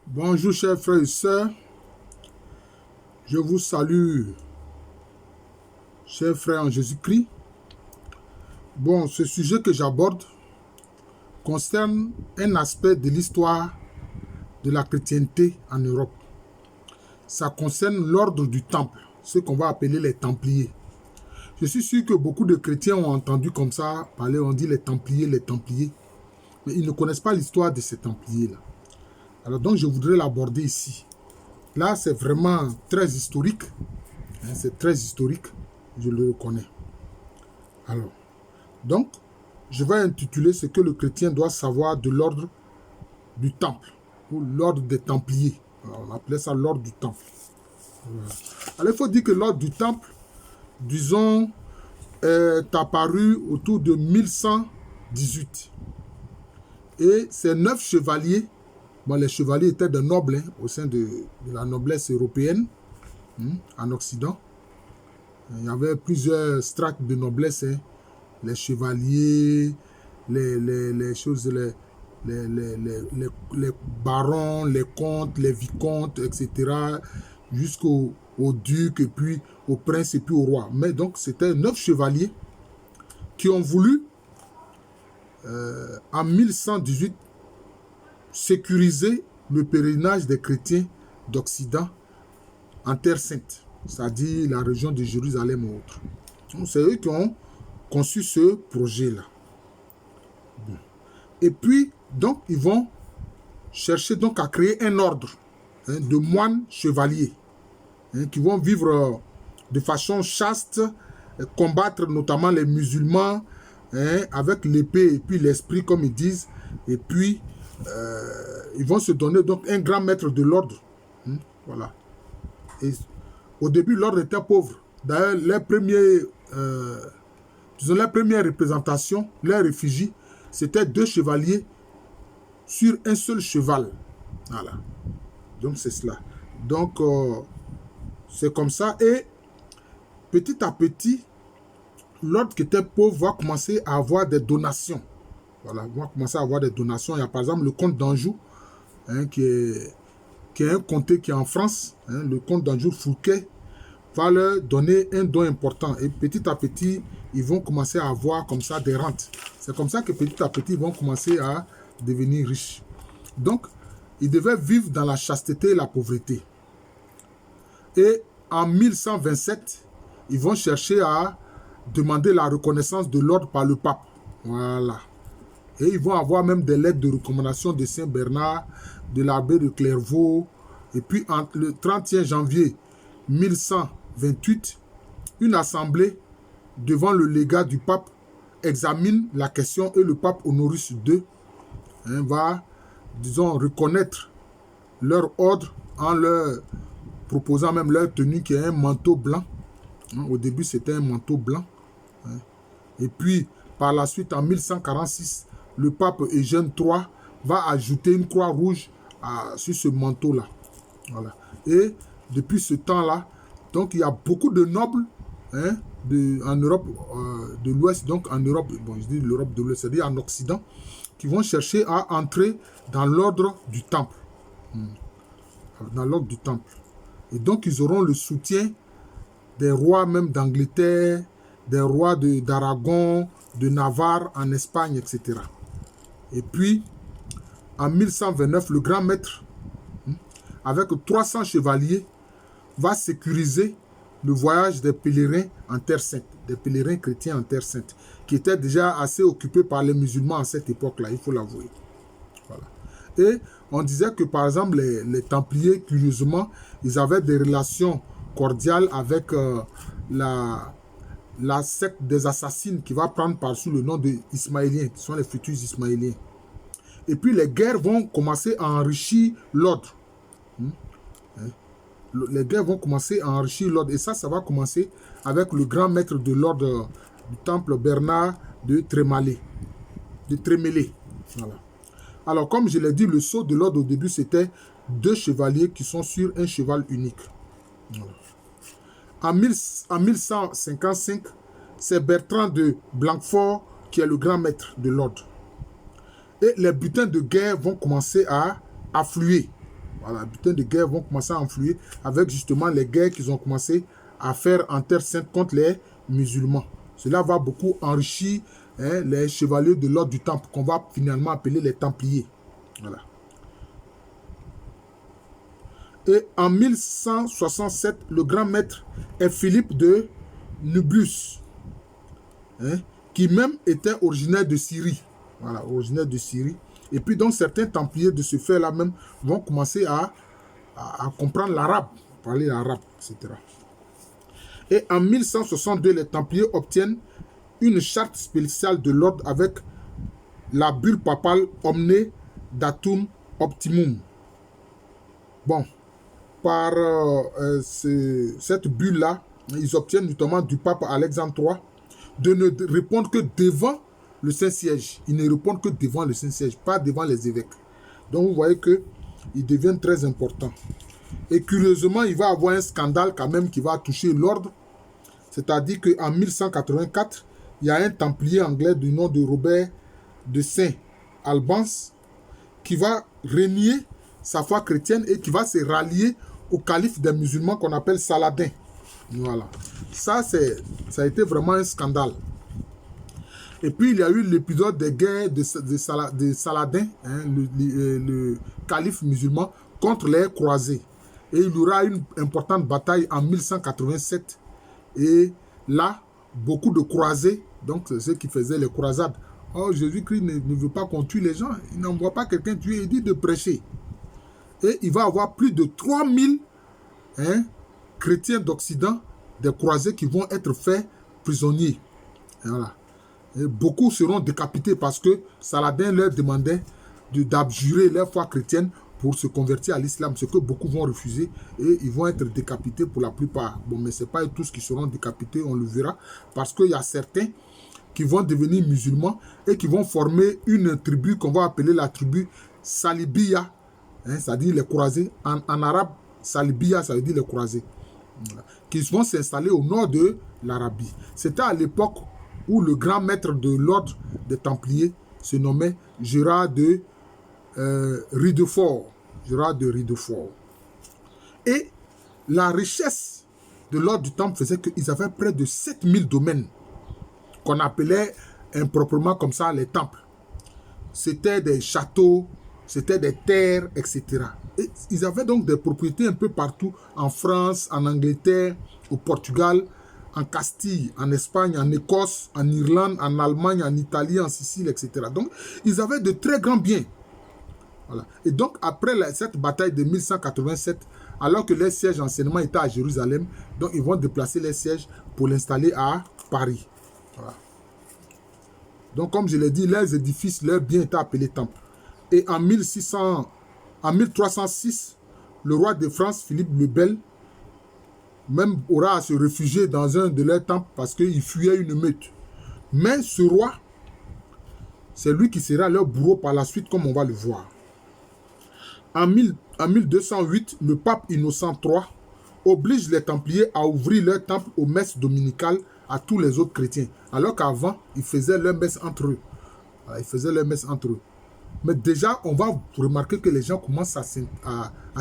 Bonjour chers frères et sœurs, je vous salue, chers frères en Jésus-Christ. Bon, ce sujet que j'aborde concerne un aspect de l'histoire de la chrétienté en Europe. Ça concerne l'ordre du temple, ce qu'on va appeler les Templiers. Je suis sûr que beaucoup de chrétiens ont entendu comme ça parler, on dit les Templiers, mais ils ne connaissent pas l'histoire de ces Templiers-là. Alors donc je voudrais l'aborder ici. Là, c'est vraiment très historique. C'est très historique, je le reconnais. Alors, donc, je vais intituler ce que le chrétien doit savoir de l'ordre du temple, ou l'ordre des Templiers. Alors, on appelait ça l'ordre du temple. Voilà. Alors, il faut dire que l'ordre du temple, disons, est apparu autour de 1118. Et ces 9 chevaliers, bon, les chevaliers étaient des nobles au sein de la noblesse européenne, en Occident. Il y avait plusieurs strates de noblesse, les chevaliers, les choses, les barons, les comtes, les vicomtes, etc., jusqu'au duc, et puis au prince, et puis au roi. Mais donc, c'était 9 chevaliers qui ont voulu, en 1118, sécuriser le pèlerinage des chrétiens d'Occident en Terre Sainte, c'est-à-dire la région de Jérusalem ou autre. C'est eux qui ont conçu ce projet-là. Bon. Et puis, donc, ils vont chercher donc à créer un ordre de moines chevaliers qui vont vivre de façon chaste, combattre notamment les musulmans avec l'épée et puis l'esprit, comme ils disent. Et puis, ils vont se donner donc un grand maître de l'ordre. Voilà. Et au début, l'ordre était pauvre. D'ailleurs, les premières représentations, les réfugiés, c'était 2 chevaliers sur un seul cheval. Voilà. Donc, c'est cela. Donc, c'est comme ça. Et petit à petit, l'ordre qui était pauvre va commencer à avoir des donations. Voilà, va commencer à avoir des donations. Il y a par exemple le comte d'Anjou, qui est un comté qui est en France. Le comte d'Anjou Fouquet va leur donner un don important. Et petit à petit, ils vont commencer à avoir comme ça des rentes. C'est comme ça que petit à petit, ils vont commencer à devenir riches. Donc, ils devaient vivre dans la chasteté et la pauvreté. Et en 1127, ils vont chercher à demander la reconnaissance de l'ordre par le pape. Voilà. Et ils vont avoir même des lettres de recommandation de Saint Bernard, de l'abbé de Clairvaux. Et puis, le 31 janvier 1128, une assemblée devant le légat du pape examine la question et le pape Honorius II va, disons, reconnaître leur ordre en leur proposant même leur tenue qui est un manteau blanc. Au début, c'était un manteau blanc. Et puis, par la suite, en 1146, le pape Eugène III va ajouter une croix rouge sur ce manteau-là. Voilà. Et depuis ce temps-là, donc il y a beaucoup de nobles en Europe de l'Ouest, donc en Europe, bon, je dis l'Europe de l'Ouest, c'est-à-dire en Occident, qui vont chercher à entrer dans l'ordre du temple. Dans l'ordre du temple. Et donc, ils auront le soutien des rois même d'Angleterre, des rois d'Aragon, de Navarre en Espagne, etc. Et puis, en 1129, le grand maître, avec 300 chevaliers, va sécuriser le voyage des pèlerins en Terre Sainte, des pèlerins chrétiens en Terre Sainte, qui étaient déjà assez occupés par les musulmans à cette époque-là, il faut l'avouer. Voilà. Et on disait que, par exemple, les Templiers, curieusement, ils avaient des relations cordiales avec la secte des assassines qui va prendre par-dessus le nom des Ismaéliens, qui sont les futurs Ismaéliens. Et puis les guerres vont commencer à enrichir l'ordre. Les guerres vont commencer à enrichir l'ordre. Et ça va commencer avec le grand maître de l'ordre du temple Bernard de Trémélé. Voilà. Alors, comme je l'ai dit, le sceau de l'ordre au début, c'était 2 chevaliers qui sont sur un cheval unique. Voilà. En 1155, c'est Bertrand de Blanquefort qui est le grand maître de l'ordre. Et les butins de guerre vont commencer à affluer. Voilà, les butins de guerre vont commencer à influer avec justement les guerres qu'ils ont commencé à faire en Terre Sainte contre les musulmans. Cela va beaucoup enrichir les chevaliers de l'ordre du Temple, qu'on va finalement appeler les Templiers. Voilà. Et en 1167, le grand maître est Philippe de Nublus, qui même était originaire de Syrie. Voilà, originaire de Syrie. Et puis donc certains Templiers de ce fait-là même vont commencer à comprendre l'arabe, parler l'arabe, etc. Et en 1162, les Templiers obtiennent une charte spéciale de l'ordre avec la bulle papale Omne Datum Optimum. Bon, par cette bulle-là, ils obtiennent notamment du pape Alexandre III de ne répondre que devant le Saint-Siège. Ils ne répondent que devant le Saint-Siège, pas devant les évêques. Donc vous voyez qu'ils deviennent très importants. Et curieusement, il va y avoir un scandale quand même qui va toucher l'ordre. C'est-à-dire qu'en 1184, il y a un templier anglais du nom de Robert de Saint-Albans qui va renier sa foi chrétienne et qui va se rallier au calife des musulmans qu'on appelle Saladin. Voilà. Ça a été vraiment un scandale. Et puis, il y a eu l'épisode des guerres de Saladin, le calife musulman, contre les croisés. Et il y aura une importante bataille en 1187. Et là, beaucoup de croisés, donc ceux qui faisaient les croisades, oh, Jésus-Christ ne veut pas qu'on tue les gens. Il n'envoie pas quelqu'un tuer, il dit de prêcher. Et il va y avoir plus de 3000 chrétiens d'Occident, des croisés qui vont être faits prisonniers. Et voilà. Et beaucoup seront décapités parce que Saladin leur demandait d'abjurer leur foi chrétienne pour se convertir à l'islam, ce que beaucoup vont refuser et ils vont être décapités pour la plupart. Bon, mais ce n'est pas tous qui seront décapités, on le verra, parce qu'il y a certains qui vont devenir musulmans et qui vont former une tribu qu'on va appeler la tribu Salibiya, c'est-à-dire les croisés. En arabe, Salibiya, ça veut dire les croisés, qui vont s'installer au nord de l'Arabie. C'était à l'époque où le grand maître de l'ordre des Templiers se nommait Gérard de Ridefort. Gérard de Ridefort. Et la richesse de l'ordre du Temple faisait qu'ils avaient près de 7000 domaines qu'on appelait improprement comme ça les temples. C'était des châteaux, c'était des terres, etc. Et ils avaient donc des propriétés un peu partout, en France, en Angleterre, au Portugal, en Castille, en Espagne, en Écosse, en Irlande, en Allemagne, en Italie, en Sicile, etc. Donc, ils avaient de très grands biens. Voilà. Et donc, après cette bataille de 1187, alors que les sièges d'enseignement étaient à Jérusalem, donc ils vont déplacer les sièges pour l'installer à Paris. Voilà. Donc, comme je l'ai dit, leurs édifices, leurs biens étaient appelés temples. Et en 1306, le roi de France, Philippe le Bel, même aura à se réfugier dans un de leurs temples parce qu'il fuyait une meute. Mais ce roi, c'est lui qui sera leur bourreau par la suite, comme on va le voir. En 1208, le pape Innocent III oblige les Templiers à ouvrir leur temple aux messes dominicales à tous les autres chrétiens. Alors qu'avant, ils faisaient leur messe entre eux. Voilà, ils faisaient leur messe entre eux. Mais déjà, on va remarquer que les gens commencent à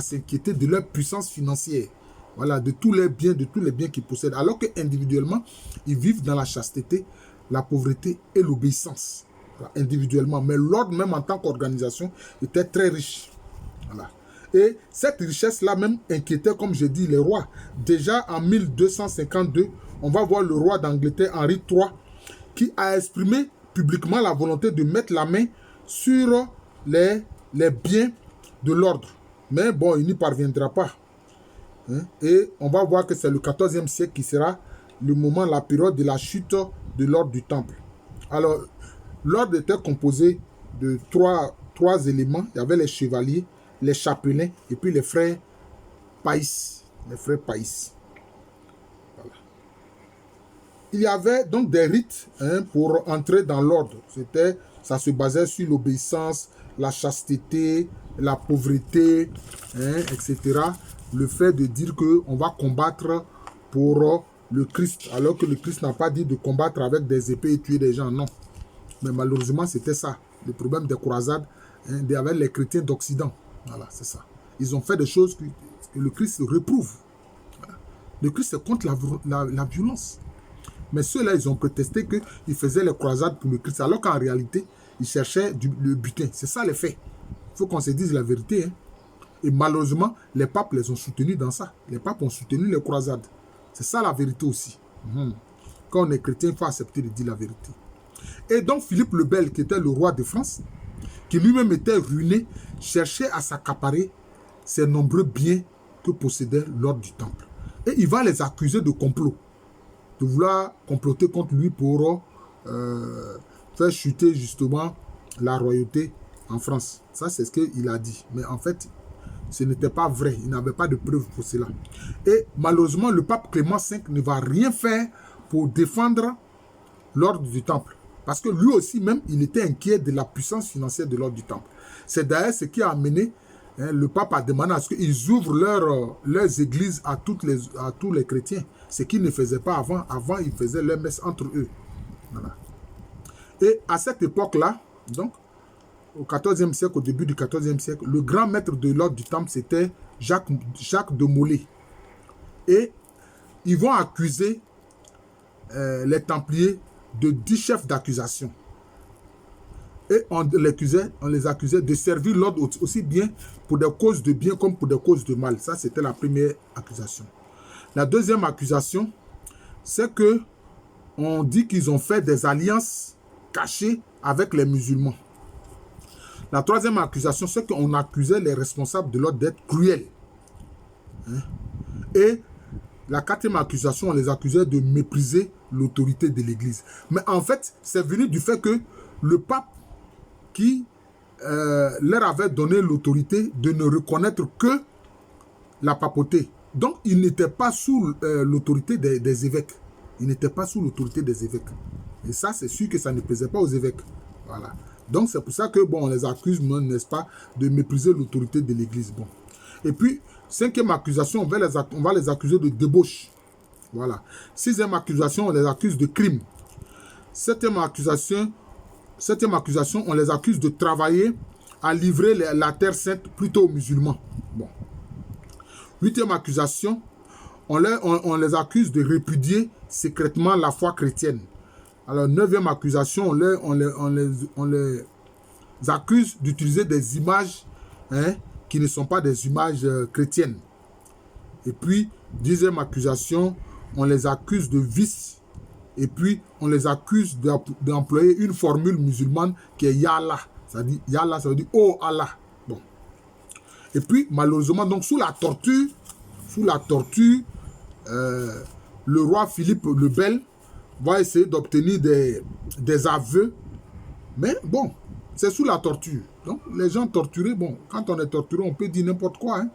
s'inquiéter de leur puissance financière. Voilà, de tous les biens qu'ils possèdent. Alors qu'individuellement, ils vivent dans la chasteté, la pauvreté et l'obéissance. Voilà, individuellement. Mais l'ordre, même en tant qu'organisation, était très riche. Voilà. Et cette richesse-là même inquiétait, comme je dis, les rois. Déjà en 1252, on va voir le roi d'Angleterre, Henri III, qui a exprimé publiquement la volonté de mettre la main sur les biens de l'ordre. Mais bon, il n'y parviendra pas. Et on va voir que c'est le XIVe siècle qui sera le moment, la période de la chute de l'ordre du Temple. Alors, l'ordre était composé de trois éléments. Il y avait les chevaliers, les chapelains et puis les frères Païs. Les frères Païs. Voilà. Il y avait donc des rites pour entrer dans l'ordre. Ça se basait sur l'obéissance, la chasteté, la pauvreté, etc. Le fait de dire qu'on va combattre pour le Christ, alors que le Christ n'a pas dit de combattre avec des épées et tuer des gens, non. Mais malheureusement, c'était ça, le problème des croisades avec les chrétiens d'Occident. Voilà, c'est ça. Ils ont fait des choses que le Christ réprouve. Le Christ est contre la violence. Mais ceux-là, ils ont protesté qu'ils faisaient les croisades pour le Christ, alors qu'en réalité, ils cherchaient le butin. C'est ça les faits. Il faut qu'on se dise la vérité. Hein. Et malheureusement, les papes les ont soutenus dans ça. Les papes ont soutenu les croisades. C'est ça la vérité aussi. Quand on est chrétien, il faut accepter de dire la vérité. Et donc Philippe le Bel, qui était le roi de France, qui lui-même était ruiné, cherchait à s'accaparer ces nombreux biens que possédait l'ordre du Temple. Et il va les accuser de complot, de vouloir comploter contre lui pour faire chuter justement la royauté en France. Ça, c'est ce qu'il a dit. Mais en fait, ce n'était pas vrai. Il n'avait pas de preuves pour cela. Et malheureusement, le pape Clément V ne va rien faire pour défendre l'ordre du Temple. Parce que lui aussi même, il était inquiet de la puissance financière de l'ordre du Temple. C'est d'ailleurs ce qui a amené le pape à demander à ce qu'ils ouvrent leurs églises à tous les chrétiens. Ce qu'ils ne faisaient pas avant. Avant, ils faisaient leur messe entre eux. Voilà. Et à cette époque-là, donc, au XIVe siècle, au début du XIVe siècle, le grand maître de l'ordre du Temple, c'était Jacques de Molay. Et ils vont accuser les Templiers de 10 chefs d'accusation. Et on les accusait de servir l'ordre aussi bien pour des causes de bien comme pour des causes de mal. Ça, c'était la première accusation. La deuxième accusation, c'est que on dit qu'ils ont fait des alliances cachées avec les musulmans. La troisième accusation, c'est qu'on accusait les responsables de l'ordre d'être cruels. Et la quatrième accusation, on les accusait de mépriser l'autorité de l'Église. Mais en fait, c'est venu du fait que le pape qui leur avait donné l'autorité de ne reconnaître que la papauté. Donc, il n'était pas sous l'autorité des évêques. Il n'était pas sous l'autorité des évêques. Et ça, c'est sûr que ça ne plaisait pas aux évêques. Voilà. Donc, c'est pour ça que, bon, on les accuse, n'est-ce pas, de mépriser l'autorité de l'Église. Bon. Et puis, cinquième accusation, on va les accuser de débauche. Voilà. Sixième accusation, on les accuse de crime. Septième accusation, on les accuse de travailler à livrer la terre sainte plutôt aux musulmans. Bon. Huitième accusation, on les accuse de répudier secrètement la foi chrétienne. Alors, neuvième accusation, on les accuse d'utiliser des images qui ne sont pas des images chrétiennes. Et puis, dixième accusation, on les accuse de vice. Et puis, on les accuse d'employer une formule musulmane qui est Ya Allah. Ça dit Ya Allah, ça veut dire Oh Allah. Bon. Et puis, malheureusement, donc, sous la torture, le roi Philippe le Bel va essayer d'obtenir des aveux. Mais bon, c'est sous la torture. Donc, les gens torturés, bon, quand on est torturé, on peut dire n'importe quoi. Hein.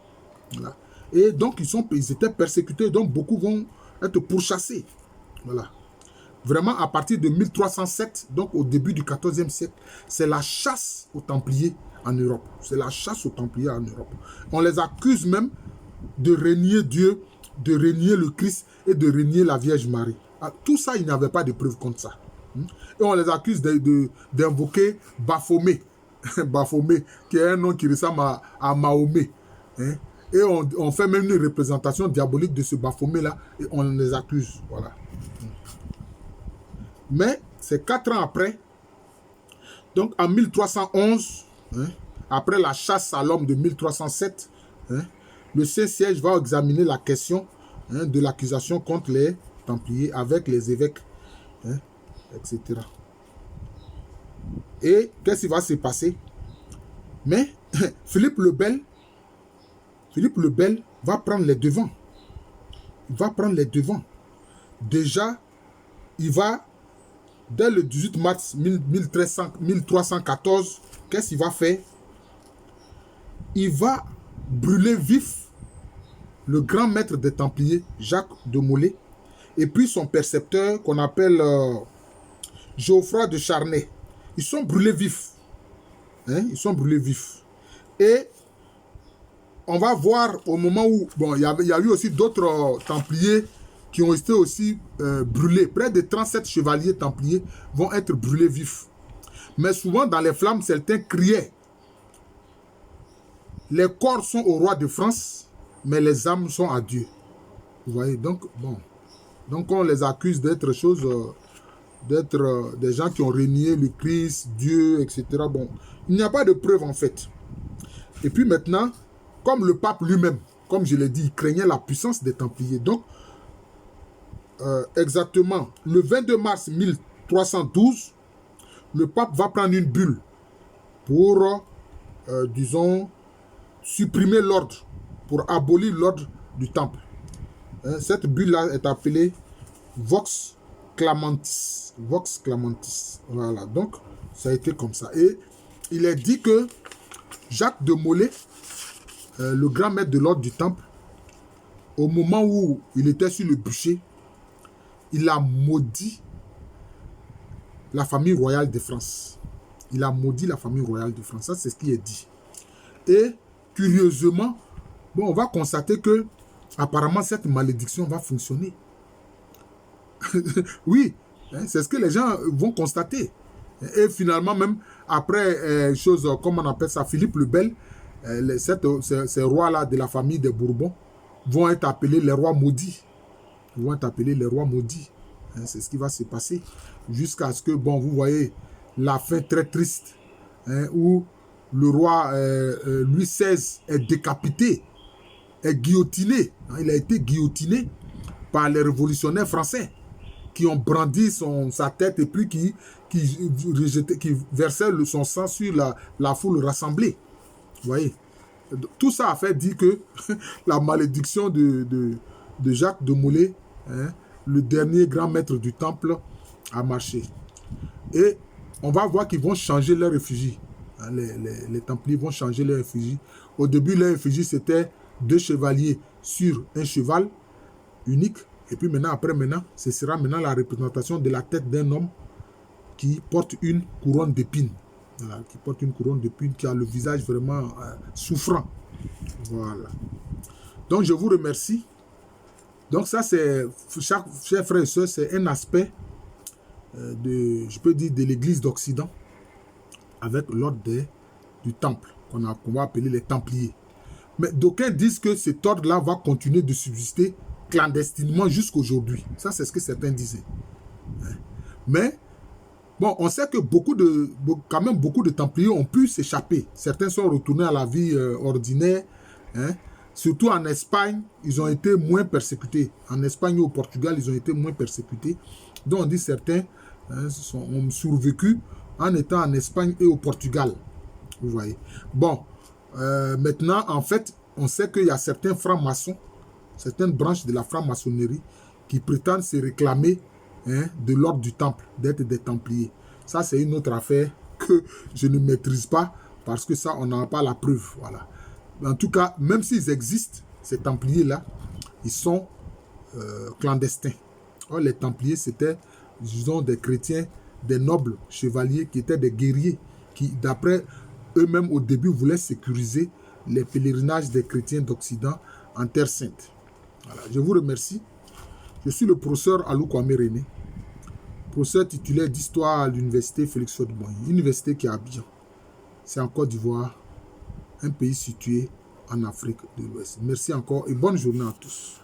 Voilà. Et donc, ils étaient persécutés, donc beaucoup vont être pourchassés. Voilà. Vraiment, à partir de 1307, donc au début du XIVe siècle, c'est la chasse aux Templiers en Europe. C'est la chasse aux Templiers en Europe. On les accuse même de renier Dieu, de renier le Christ et de renier la Vierge Marie. Tout ça, il n'y avait pas de preuves contre ça. Et on les accuse d'invoquer Baphomet. Baphomet, qui est un nom qui ressemble à Mahomet. Hein? Et on fait même une représentation diabolique de ce Baphomet-là et on les accuse. Voilà. Mais c'est 4 ans après, donc en 1311, après la chasse à l'homme de 1307, le Saint-Siège va examiner la question de l'accusation contre les Templiers avec les évêques, etc. Et qu'est-ce qui va se passer? Mais Philippe le Bel va prendre les devants. Il va prendre les devants. Déjà, il va, dès le 18 mars 1314, qu'est-ce qu'il va faire? Il va brûler vif le grand maître des Templiers, Jacques de Molay, et puis son percepteur qu'on appelle Geoffroy de Charnay. Ils sont brûlés vifs. Ils sont brûlés vifs. Et on va voir au moment où, bon, il y a eu aussi d'autres Templiers qui ont été aussi brûlés. Près de 37 chevaliers Templiers vont être brûlés vifs. Mais souvent, dans les flammes, certains criaient. Les corps sont au roi de France, mais les âmes sont à Dieu. Vous voyez, donc, bon. Donc, on les accuse d'être des gens qui ont renié le Christ, Dieu, etc. Bon, il n'y a pas de preuve, en fait. Et puis maintenant, comme le pape lui-même, comme je l'ai dit, il craignait la puissance des Templiers. Donc, exactement, le 22 mars 1312, le pape va prendre une bulle pour, disons, supprimer l'ordre, pour abolir l'ordre du temple. Cette bulle-là est appelée Vox Clamantis. Vox Clamantis. Voilà, donc ça a été comme ça. Et il est dit que Jacques de Molay, le grand maître de l'ordre du temple, au moment où il était sur le bûcher, il a maudit la famille royale de France. Il a maudit la famille royale de France. Ça, c'est ce qui est dit. Et curieusement, bon, on va constater que apparemment cette malédiction va fonctionner. Oui, hein, c'est ce que les gens vont constater. Et finalement, même après, comme on appelle ça, Philippe le Bel, ces rois-là de la famille des Bourbons vont être appelés les rois maudits. Ils vont être appelés les rois maudits. Hein, c'est ce qui va se passer. Jusqu'à ce que, bon, vous voyez la fin très triste, hein, où le roi Louis XVI est décapité, est guillotiné. Hein, il a été guillotiné par les révolutionnaires français qui ont brandi sa tête et puis qui versaient son sang sur la foule rassemblée. Vous voyez, tout ça a fait dire que la malédiction de Jacques de Molay, hein, le dernier grand maître du temple, a marché. Et on va voir qu'ils vont changer leur effigie. Hein, les Templiers vont changer leur effigie. Au début, leur effigie, c'était 2 chevaliers sur un cheval unique. Et puis maintenant, ce sera maintenant la représentation de la tête d'un homme qui porte une couronne d'épines. Voilà, qui porte une couronne d'épines, qui a le visage vraiment souffrant. Voilà. Donc, je vous remercie. Donc, ça, c'est, chers frères et sœurs, c'est un aspect je peux dire, de l'Église d'Occident avec l'ordre du temple, qu'on va appeler les Templiers. Mais d'aucuns disent que cet ordre-là va continuer de subsister clandestinement jusqu'aujourd'hui. Ça, c'est ce que certains disaient. Mais, bon, on sait que quand même beaucoup de Templiers ont pu s'échapper. Certains sont retournés à la vie ordinaire. Hein. Surtout en Espagne, ils ont été moins persécutés. En Espagne ou au Portugal, ils ont été moins persécutés. Donc, on dit certains ont survécu en étant en Espagne et au Portugal. Vous voyez. Bon, maintenant, en fait, on sait qu'il y a certains francs-maçons, certaines branches de la franc-maçonnerie qui prétendent se réclamer, hein, de l'ordre du temple, d'être des Templiers. Ça, c'est une autre affaire que je ne maîtrise pas parce que ça, on n'a pas la preuve. Voilà. En tout cas, même s'ils existent, ces Templiers-là, ils sont clandestins. Or, les Templiers, c'était, disons, des chrétiens, des nobles chevaliers qui étaient des guerriers, qui, d'après eux-mêmes, au début, voulaient sécuriser les pèlerinages des chrétiens d'Occident en Terre Sainte. Voilà. Je vous remercie. Je suis le professeur Alou Kwame René, professeur titulaire d'histoire à l'université Félix Houphouët-Boigny, université qui est à Abidjan. C'est en Côte d'Ivoire, un pays situé en Afrique de l'Ouest. Merci encore et bonne journée à tous.